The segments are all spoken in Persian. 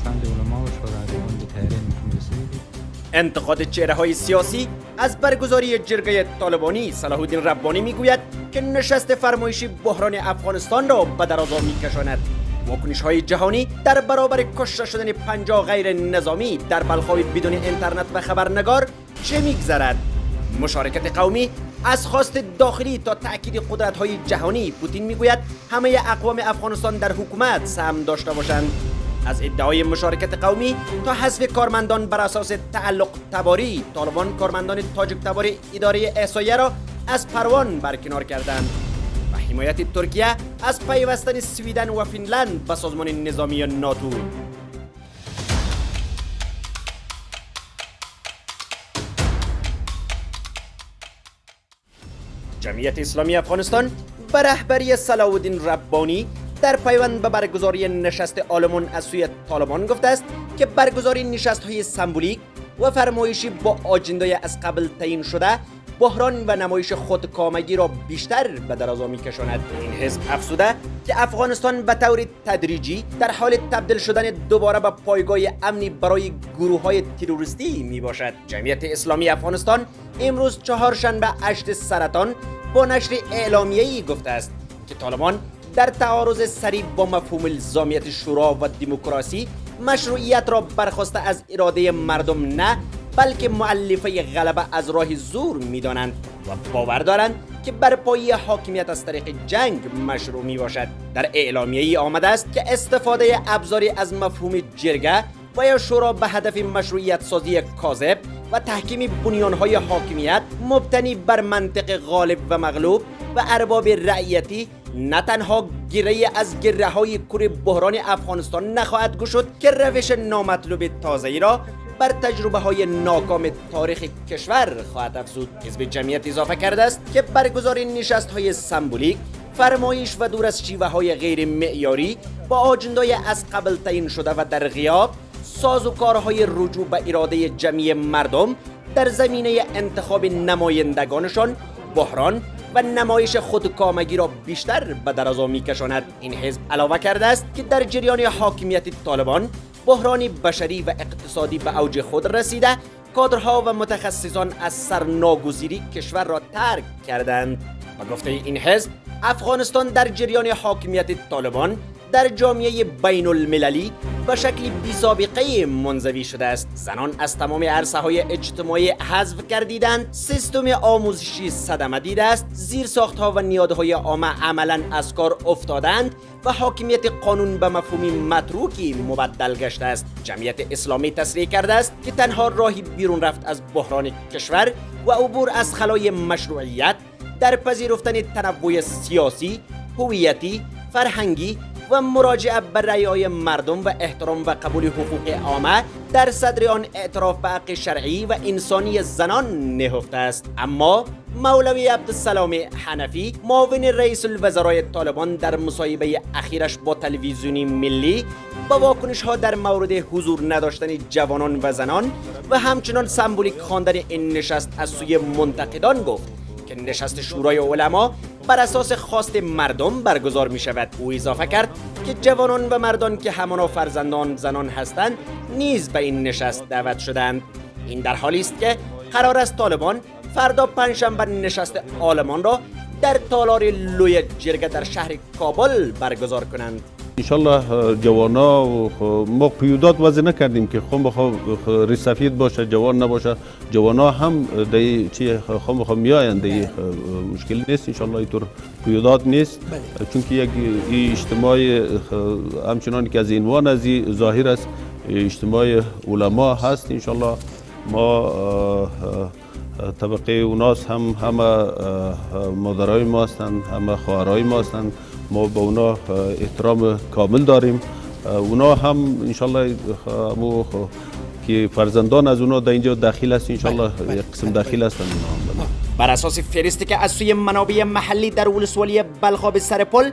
فرزند علما و شورایان به تحریم می‌رسید. انتقاد چهره‌های سیاسی از برگزاری جرگه طالبانی صلاح الدین ربانی میگوید که نشست فرمایشی بحران افغانستان را به درازا میکشاند. واکنش‌های جهانی در برابر کشته شدن 50 غیر نظامی در بلخاب بدون اینترنت و خبرنگار چه میگذرد؟ مشارکت قومی از خواست داخلی تا تأکید قدرت‌های جهانی. پوتین میگوید همه اقوام افغانستان در حکومت سهم داشته باشند. از ادعای مشارکت قومی تا حذف کارمندان بر اساس تعلق تباری، طالبان کارمندان تاجیک تبار اداره احصایه را از پروان برکنار کردند و حمایت ترکیه از پیوستن سویدن و فنلند به سازمان نظامی ناتو. جمعیت اسلامی افغانستان به رهبری صلاح الدین ربانی در پیوند به برگزاری نشست آلمان از سوی طالبان گفته است که برگزاری نشست‌های سمبولیک و فرمایشی با آجندای از قبل تعیین شده بحران و نمایش خودکامگی را بیشتر به درازا می‌کشاند. این حزب افزوده که افغانستان به طور تدریجی در حال تبدیل شدن دوباره به پایگاه امنی برای گروه‌های تروریستی میباشد. جمعیت اسلامی افغانستان امروز چهارشنبه 8 سرطان با نشر اعلامیه‌ای گفته است که طالبان در تعارض سریع با مفهوم الزامیت شورا و دموکراسی مشروعیت را برخواسته از اراده مردم نه بلکه مؤلفه غلبه از راه زور می‌دانند و باور دارند که برپایی حاکمیت از طریق جنگ مشروع می باشد. در اعلامیه‌ای آمده است که استفاده ابزاری از مفهوم جرگه و یا شورا به هدف مشروعیت سازی کاذب و تحکیم بنیان‌های حاکمیت مبتنی بر منطق غالب و مغلوب و ارباب رعیتی نه تنها گره از گره‌های کور بحران افغانستان نخواهد گشود که روش نامطلوب تازه‌ای را بر تجربه‌های ناکام تاریخ کشور خواهد افزود. حزب جمعیت اضافه کرده است که برگزاری نشست‌های سمبولیک، فرمایش و دور از شیوه‌های غیر معیاری با آجندای از قبل تعیین شده و در غیاب سازوکارهای رجوع به اراده جمعی مردم در زمینه انتخاب نمایندگانشان بحران و نمایش خودکامگی را بیشتر به درازا می‌کشاند. این حزب علاوه کرده است که در جریان حاکمیت طالبان بحران بشری و اقتصادی به اوج خود رسیده، کادرها و متخصصان از سرناگزیری کشور را ترک کردند. به گفته این حزب افغانستان در جریان حاکمیت طالبان در جامعه بین المللی به شکلی بی‌سابقه منزوی شده است. زنان از تمام عرصه‌های اجتماعی حذف گردیدند، سیستم آموزشی صدمه دیده است، زیرساخت‌ها و نیادهای عامه عملاً از کار افتادند و حاکمیت قانون به مفهومی متروکی مبدل گشته است. جمعیت اسلامی تصریح کرده است که تنها راهی بیرون رفت از بحران کشور و عبور از خلای مشروعیت در پذیرفتن تنوع سیاسی، هویتی، فرهنگی و مراجعه به رأی‌های مردم و احترام و قبول حقوق عامه در صدر آن اعتراف به حق شرعی و انسانی زنان نهفته است. اما مولوی عبدالسلام حنفی معاون رئیس الوزرای طالبان در مصاحبه اخیرش با تلویزیونی ملی با واکنش‌ها در مورد حضور نداشتن جوانان و زنان و همچنان سمبولیک خواندن این نشست از سوی منتقدان گفت که نشست شورای علما بر اساس خواست مردم برگزار می شود. او اضافه کرد که جوانان و مردان که همانا فرزندان زنان هستند نیز به این نشست دعوت شدند. این در حالی است که قرار است طالبان فردا پنجشنبه نشست آلمان را در تالار لوی جرگه در شهر کابل برگزار کنند. انشالله جوانا ما قیودات وضع نکردیم که خون بخواه ریش سفید باشه جوان نباشه. جوانا هم دی چی خون بخواه میآیند دی مشکل نیست. انشالله اینطور قیودات نیست چون که یک اجتماع همچنان که از عنوان از ظاهر است اجتماع علما هست. انشالله ما طبقه اوناس همه مادرای ما هستند، همه خواهرای ما هستند. ما به اونا احترام کامل داریم. اونا هم انشالله که فرزندان از اونا در اینجا داخل است انشالله یک قسم داخل هستند. بر اساس فهرستی که از سوی منابع محلی در ولسوالی بلخاب سرپل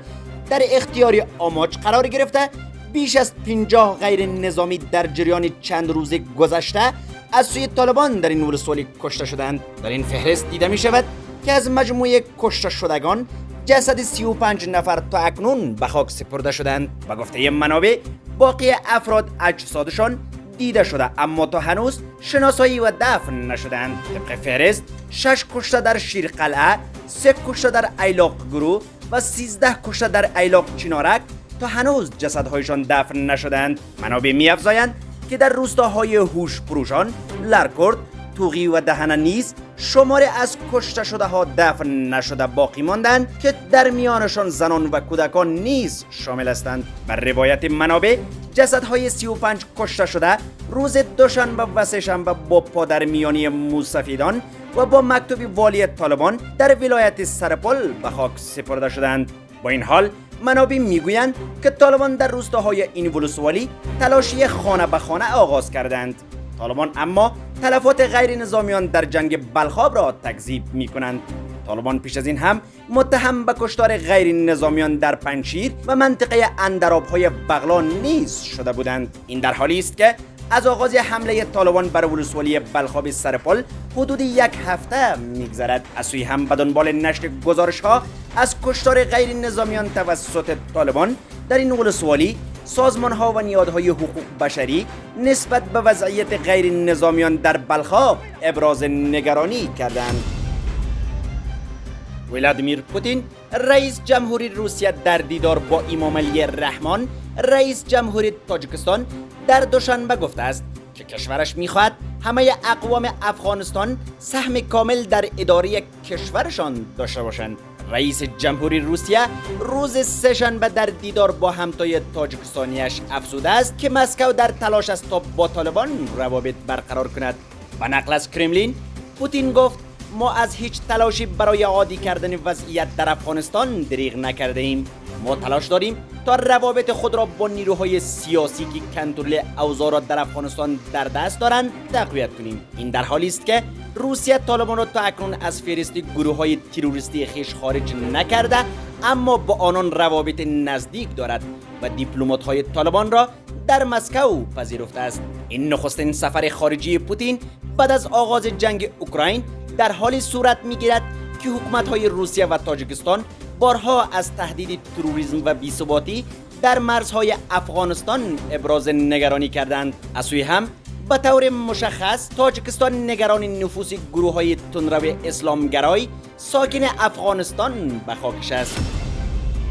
در اختیار آماج قرار گرفته، بیش از 50 غیر نظامی در جریان چند روز گذشته از سوی طالبان در این ولسوالی کشته شدند. در این فهرست دیده می شود که از مجموعه کشته شدگان جسد 35 نفر تا اکنون به خاک سپرده شدند. به گفته منابع باقی افراد اجسادشان دیده شده اما تا هنوز شناسایی و دفن نشدند. طبق فهرست 6 کشته در شیرقلعه، 3 کشته در ایلاق گروه و 13 کشته در ایلاق چینارک تا هنوز جسدهایشان دفن نشدند. منابع می‌افزایند که در روستاهای هوش پروشان، لرکرد، توغی و دهنه نیز شماری از کشته شده ها دفن نشده باقی ماندند که در میانشان زنان و کودکان نیز شامل هستند. بر روایت منابع جسدهای 35 کشته شده روز دوشنبه و سه‌شنبه با پادرمیانی موسفیدان و با مکتوب والی طالبان در ولایت سرپل به خاک سپرده شدند. با این حال منابع میگویند که طالبان در روستاهای این ولسوالی تلاشی خانه به خانه آغاز کردند. طالبان اما تلفات غیر نظامیان در جنگ بلخاب را تکذیب می کنند. طالبان پیش از این هم متهم به کشتار غیر نظامیان در پنجشیر و منطقه اندرابهای بغلان نیز شده بودند. این در حالی است که از آغاز حمله طالبان بر ولسوالی بلخاب سرپل حدود 1 هفته میگذرد. از سوی هم به دنبال نشر گزارش ها از کشتار غیر نظامیان توسط طالبان در این ولسوالی، سازمان ها و نهادهای حقوق بشری نسبت به وضعیت غیر نظامیان در بلخاب ابراز نگرانی کردند. ولادیمیر پوتین رئیس جمهوری روسیه در دیدار با امام علی رحمان رئیس جمهوری تاجیکستان در دوشنبه گفته است که کشورش میخواهد همه اقوام افغانستان سهم کامل در اداره کشورشان داشته باشند. رئیس جمهوری روسیه روز سه‌شنبه در دیدار با همتای تاجیکستانیش افزوده است که مسکو در تلاش است تا با طالبان روابط برقرار کند. به نقل از کرملین پوتین گفت ما از هیچ تلاشی برای عادی کردن وضعیت در افغانستان دریغ نکرده ایم. ما تلاش داریم تا روابط خود را با نیروهای سیاسی که کنترل اوضاع را در افغانستان در دست دارند تقویت کنیم. این در حالی است که روسیه طالبان را تا اکنون از فهرست گروه‌های تروریستی خویش خارج نکرده اما با آنان روابط نزدیک دارد و دیپلمات‌های طالبان را در مسکو پذیرفته است. این نخستین سفر خارجی پوتین بعد از آغاز جنگ اوکراین در حالی صورت می‌گیرد که حکومت‌های روسیه و تاجیکستان بارها از تهدید تروریسم و بی‌ثباتی در مرزهای افغانستان ابراز نگرانی کردند. از سوی هم به طور مشخص تاجیکستان نگران نفوذ گروه‌های تندرو اسلامگرای ساکن افغانستان به خاکش است.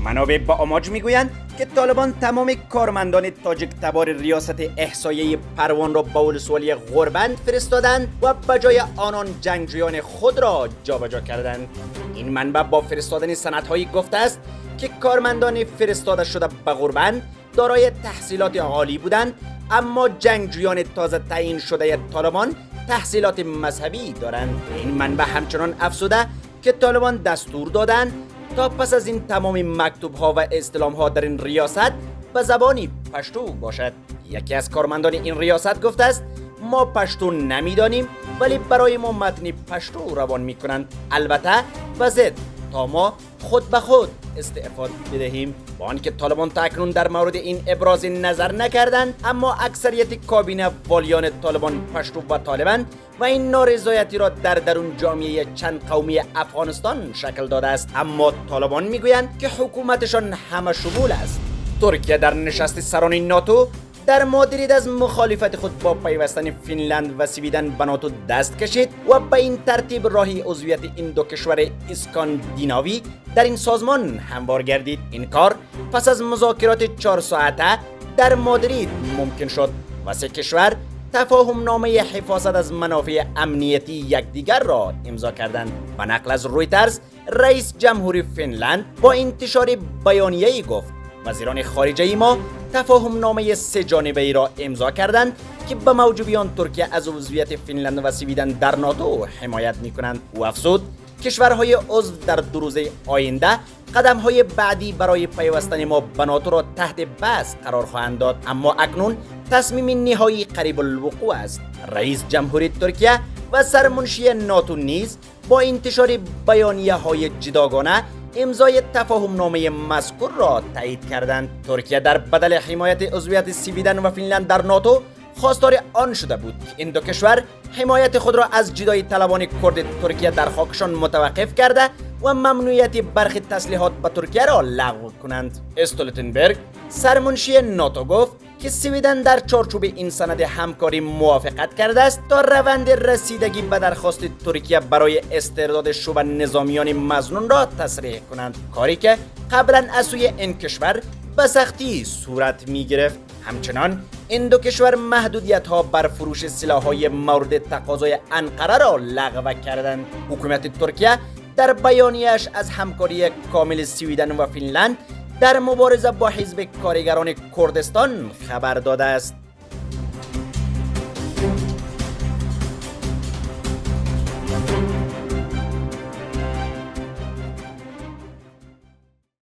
منابع با آماج میگویند که طالبان تمام کارمندان تاجیک تبار ریاست احصایه پروان را به ولسوالی غربند فرستادند و به جای آنان جنگجویان خود را جابجا کردند. این منبع با فرستادن سندهایی گفته است که کارمندان فرستاده شده به غربند دارای تحصیلات عالی بودند اما جنگجویان تازه تعیین شده طالبان تحصیلات مذهبی دارند. این منبع همچنان افزوده که طالبان دستور دادند تا پس از این تمام مکتوب ها و استلام ها در این ریاست به زبانی پشتو باشد. یکی از کارمندان این ریاست گفته است ما پشتو نمیدانیم ولی برای ما متن پشتو روان میکنند، البته به ضد تا ما خود به خود استعفا بدهیم. با آنکه طالبان تا اکنون در مورد این ابراز نظر نکردند اما اکثریت کابینه والیان طالبان پشتو و طالبان و این نارضایتی را در درون جامعه چند قومی افغانستان شکل داده است. اما طالبان میگویند که حکومتشان همه شمول است. ترکیه در نشست سران ناتو در مادرید از مخالفت خود با پیوستن فنلند و سویدن به ناتو دست کشید و به این ترتیب راهی عضویت این دو کشور اسکاندیناوی در این سازمان هموار گردید. این کار پس از مذاکرات 4 ساعته در مادرید ممکن شد و 3 کشور تفاهم نامه حفاظت از منافع امنیتی یکدیگر را امضا کردند. به نقل از رویترز رئیس جمهوری فنلند با انتشار بیانیه‌ای گفت وزیران خارجه ما تفاهم نامه 3 جانبه ای را امضا کردند که به موجبیان ترکیه از عضویت فنلند و سویدن در ناتو حمایت می‌کنند. او افزود کشورهای عضو در 2 روز آینده قدم‌های بعدی برای پیوستن ما به ناتو را تحت بحث قرار خواهند داد اما اکنون تصمیم نهایی قریب الوقوع است. رئیس جمهوری ترکیه و سرمنشی ناتو نیز با انتشار بیانیه‌های جداگانه امضای تفاهم نامه مذکور را تایید کردند. ترکیه در بدل حمایت عضویت سویدن و فنلند در ناتو خواستار آن شده بود که این دو کشور حمایت خود را از جدایی طلبان کرد ترکیه در خاکشان متوقف کرده و ممنوعیت برخی تسلیحات به ترکیه را لغو کنند. استولتنبرگ سرمنشی ناتو گفت که سویدن در چارچوب این سند همکاری موافقت کرده است تا روند رسیدگی به درخواست ترکیه برای استرداد شبه نظامیان مظنون را تسریع کنند، کاری که قبلا از سوی این کشور به سختی صورت می گرفت. همچنان این دو کشور محدودیت ها بر فروش سلاح های مورد تقاضای انقره را لغو کردند. حکومت ترکیه در بیانیه‌اش از همکاری کامل سویدن و فنلند در مبارزه با حزب کارگران کردستان خبر داده است.